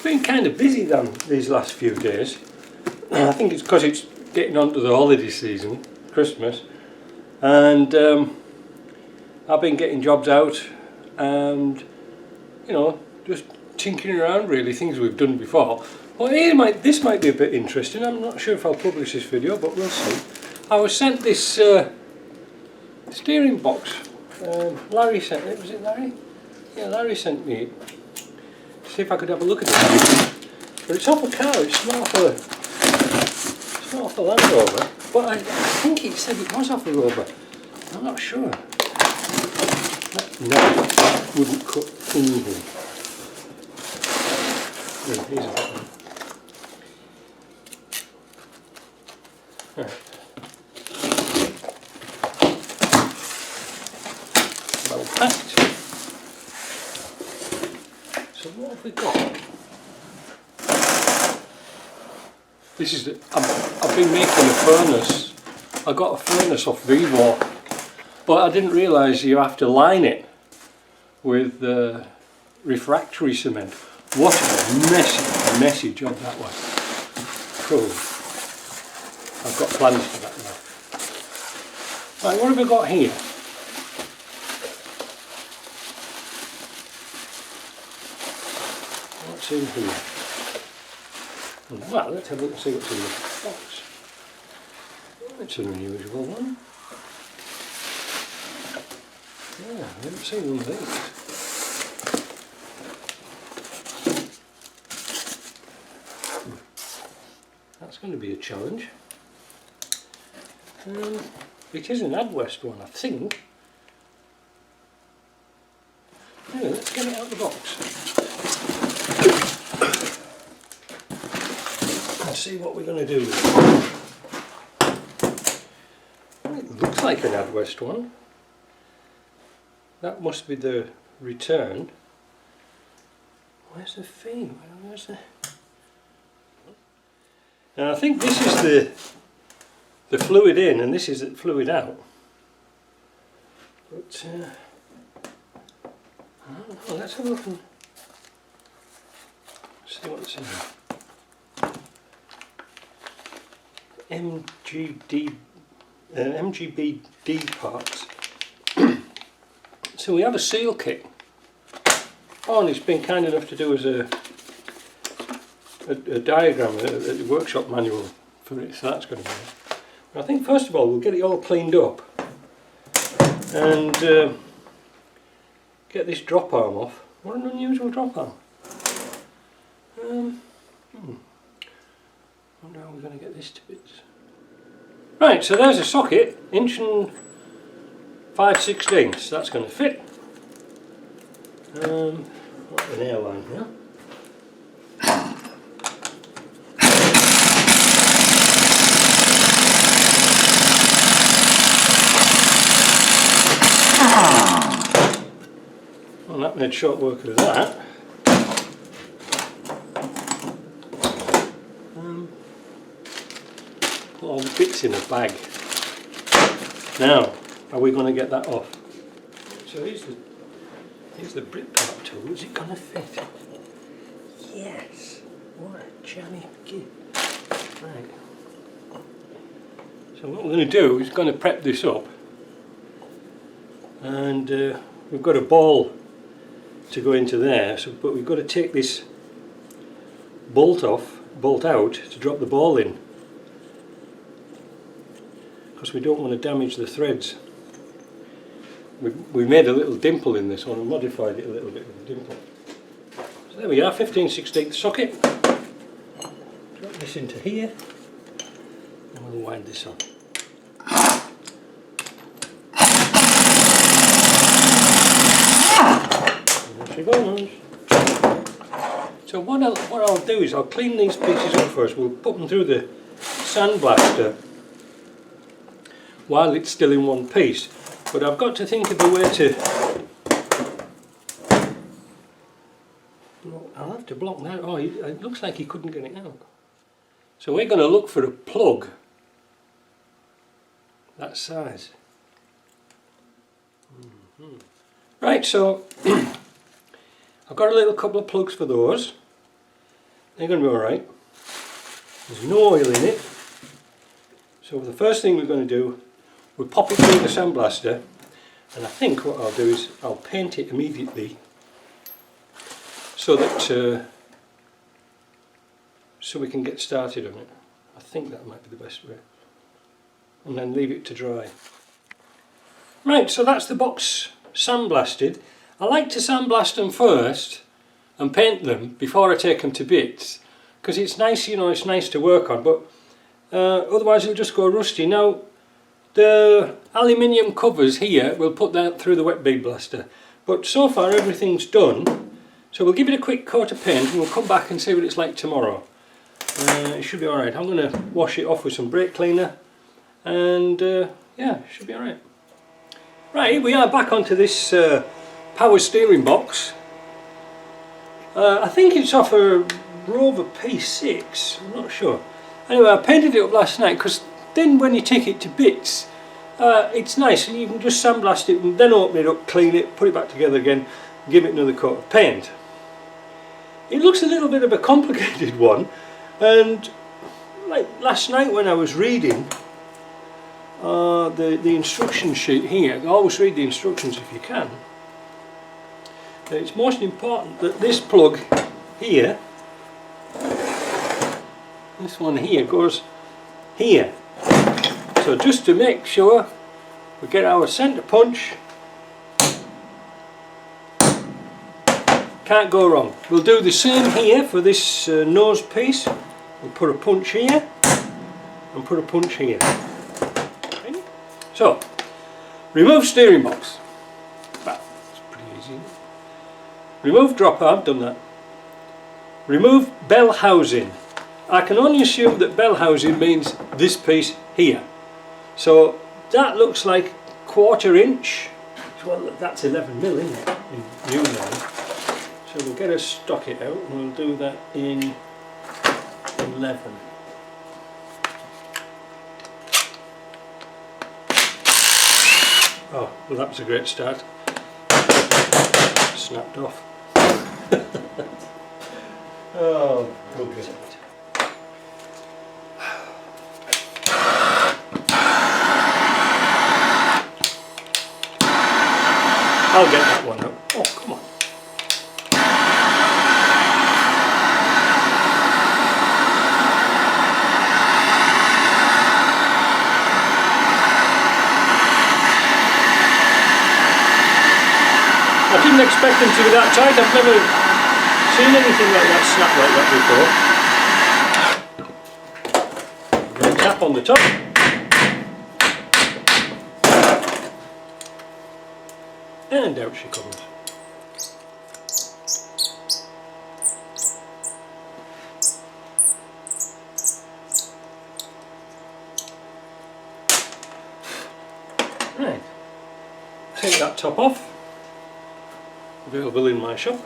been kind of busy then these last few days. I think it's because it's getting on to the holiday season, Christmas, and I've been getting jobs out and, you know, just tinkering around really, things we've done before. Well, this might be a bit interesting. I'm not sure if I'll publish this video, but we'll see. I was sent this steering box. Larry sent it. Was it Larry? Yeah, Larry sent me it. See if I could have a look at it. But it's off a car. It's not off a Land Rover. But I think it said it was off a Rover. I'm not sure. No, that wouldn't cut anything. Yeah, here's that one. Right. Well packed. So what have we got? This is I've been making a furnace. I got a furnace off Rover, but I didn't realise you have to line it with refractory cement. What a messy job that was. Cool. I've got plans for that now. Right, what have we got here? What's in here? Well, let's have a look and see what's in the box. It's an unusual one. Yeah, I haven't seen one of these. That's going to be a challenge. It is an Adwest one, I think. Anyway, let's get it out of the box. And see what we're going to do with it. It looks like an Adwest one. That must be the return. Where's the fee? Where's the... Now I think this is the fluid in and this is the fluid out. But I don't know, let's have a look and see what's in MGBD parts. So we have a seal kit. Oh, and it's been kind enough to do as a diagram, a workshop manual for it, so that's going to be it. I think first of all we'll get it all cleaned up and get this drop arm off. What an unusual drop arm. Wonder how we're going to get this to bits. Right, so there's a socket, 1 5/16. That's going to fit. What's an airline here? Well, that made short work of that. Put all the bits in a bag. Now, are we going to get that off? So here's the Britpart tool. Is it going to fit? Yes. What a jammy gift. Right. So what we're going to do is going to prep this up, and we've got a ball to go into there. So, but we've got to take this bolt out to drop the ball in, because we don't want to damage the threads. We made a little dimple in this one and modified it a little bit with a dimple. So there we are, 15/16 socket. Drop this into here and we'll wind this on. And there she goes. So what I'll do is I'll clean these pieces up first. We'll put them through the sandblaster while it's still in one piece. But I've got to think of a way to... I'll have to block that. Oh, it looks like he couldn't get it out. So we're going to look for a plug that size. Right, so I've got a little couple of plugs for those. they're going to be alright. There's no oil in it. So the first thing we're going to do, we'll pop it through the sandblaster, and I think what I'll do is I'll paint it immediately so that so we can get started on it. I think that might be the best way. And then leave it to dry. Right, so that's the box sandblasted. I like to sandblast them first and paint them before I take them to bits, because it's nice, you know, it's nice to work on, but otherwise it'll just go rusty. Now the aluminium covers here, we'll put that through the wet bead blaster, but so far everything's done, so we'll give it a quick coat of paint and we'll come back and see what it's like tomorrow. It should be alright. I'm going to wash it off with some brake cleaner, and yeah, it should be alright. Right, we are back onto this power steering box. I think it's off a Rover P6, I'm not sure. Anyway, I painted it up last night because then when you take it to bits, it's nice, and you can just sandblast it and then open it up, clean it, put it back together again, give it another coat of paint. It looks a little bit of a complicated one, and like last night when I was reading the instruction sheet here, always read the instructions if you can. It's most important that this plug here, this one here, goes here. So just to make sure we get our centre punch, can't go wrong. We'll do the same here for this nose piece. We'll put a punch here and put a punch here. Okay. So, remove steering box. Well, it's pretty easy. Remove dropper, I've done that. Remove bell housing. I can only assume that bell housing means this piece here. So that looks like 1/4 inch. Well, that's 11mm, isn't it? In new now. So we'll get a stocket out and we'll do that in 11. Oh, well, that was a great start. Snapped off. Oh, bugger. I'll get that one out. Oh, come on. I didn't expect them to be that tight. I've never seen anything like that snap like that before. Then tap on the top. And out she comes. Right, take that top off. Available in my shop.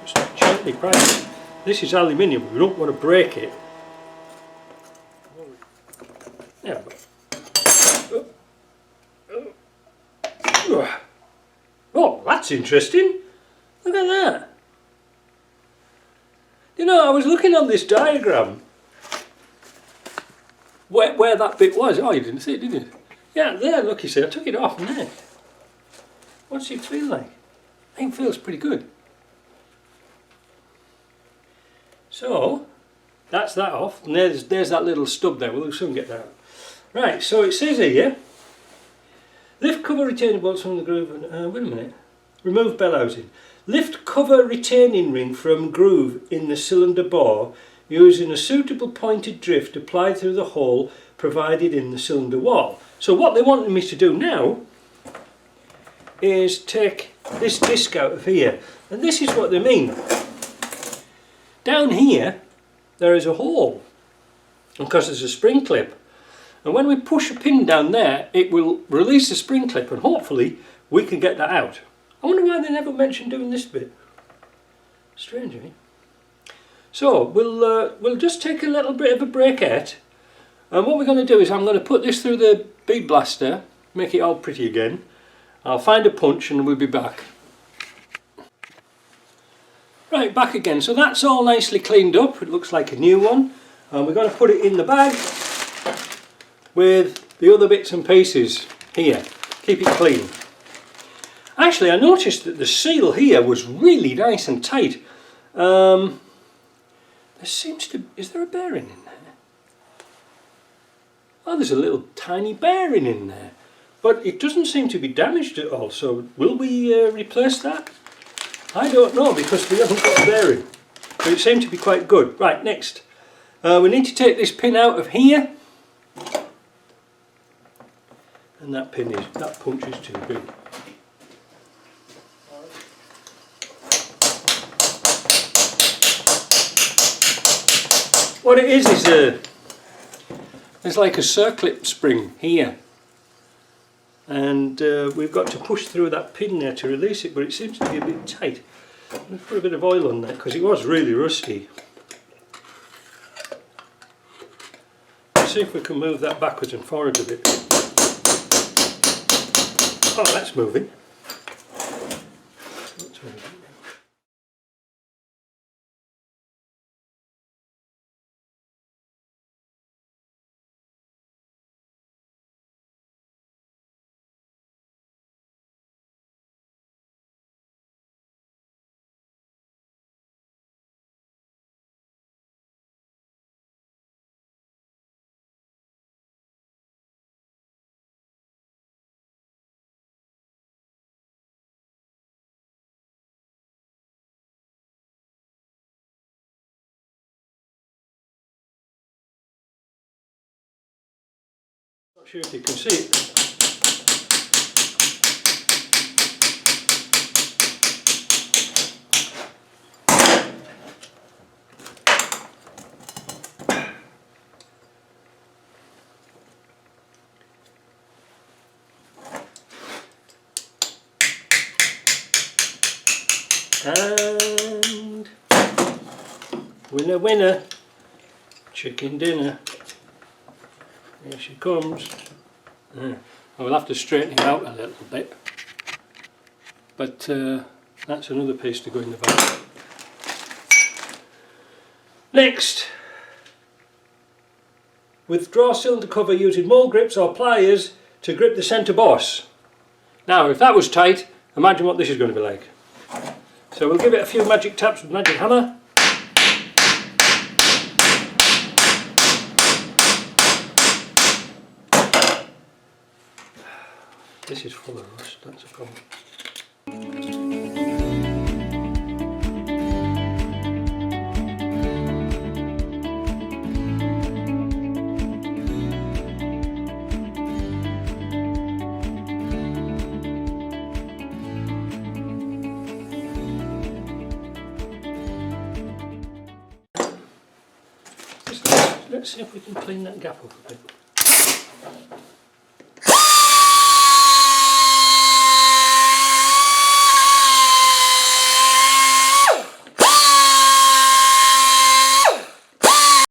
Just gently press. This is aluminium, we don't want to break it. There we go. Oh, that's interesting. Look at that. You know, I was looking on this diagram where that bit was. Oh, you didn't see it, did you? Yeah, there, look, you see, I took it off and there. What's it feel like? I think it feels pretty good. So, that's that off, and there's that little stub there. We'll soon get that out. Right, so it says here, lift cover retaining bolts from the groove, and, wait a minute, remove bell housing. Lift cover retaining ring from groove in the cylinder bore using a suitable pointed drift applied through the hole provided in the cylinder wall. So what they wanted me to do now is take this disc out of here, and this is what they mean. Down here there is a hole, because there's a spring clip. And when we push a pin down there, it will release the spring clip, and hopefully we can get that out. I wonder why they never mentioned doing this bit. Strange, eh? So we'll just take a little bit of a bracket, and what we're going to do is I'm going to put this through the bead blaster, make it all pretty again, I'll find a punch and we'll be back. Right, back again. So that's all nicely cleaned up. It looks like a new one. And we're going to put it in the bag with the other bits and pieces here. Keep it clean. Actually, I noticed that the seal here was really nice and tight. There seems to... Is there a bearing in there? Oh, there's a little tiny bearing in there. But it doesn't seem to be damaged at all. So will we replace that? I don't know, because we haven't got a bearing. But it seemed to be quite good. Right, next. We need to take this pin out of here. And that punch is too big. What it is there's like a circlip spring here. And we've got to push through that pin there to release it, but it seems to be a bit tight. Let's put a bit of oil on that because it was really rusty. Let's see if we can move that backwards and forwards a bit. Oh, that's moving. Not sure if you can see it. And winner, winner, chicken dinner. Here she comes. I will have to straighten it out a little bit, but that's another piece to go in the bag. Next, withdraw cylinder cover using mold grips or pliers to grip the centre boss. Now, if that was tight, imagine what this is going to be like. So we'll give it a few magic taps with magic hammer. This is full of rust, that's a problem. Let's see if we can clean that gap up a bit.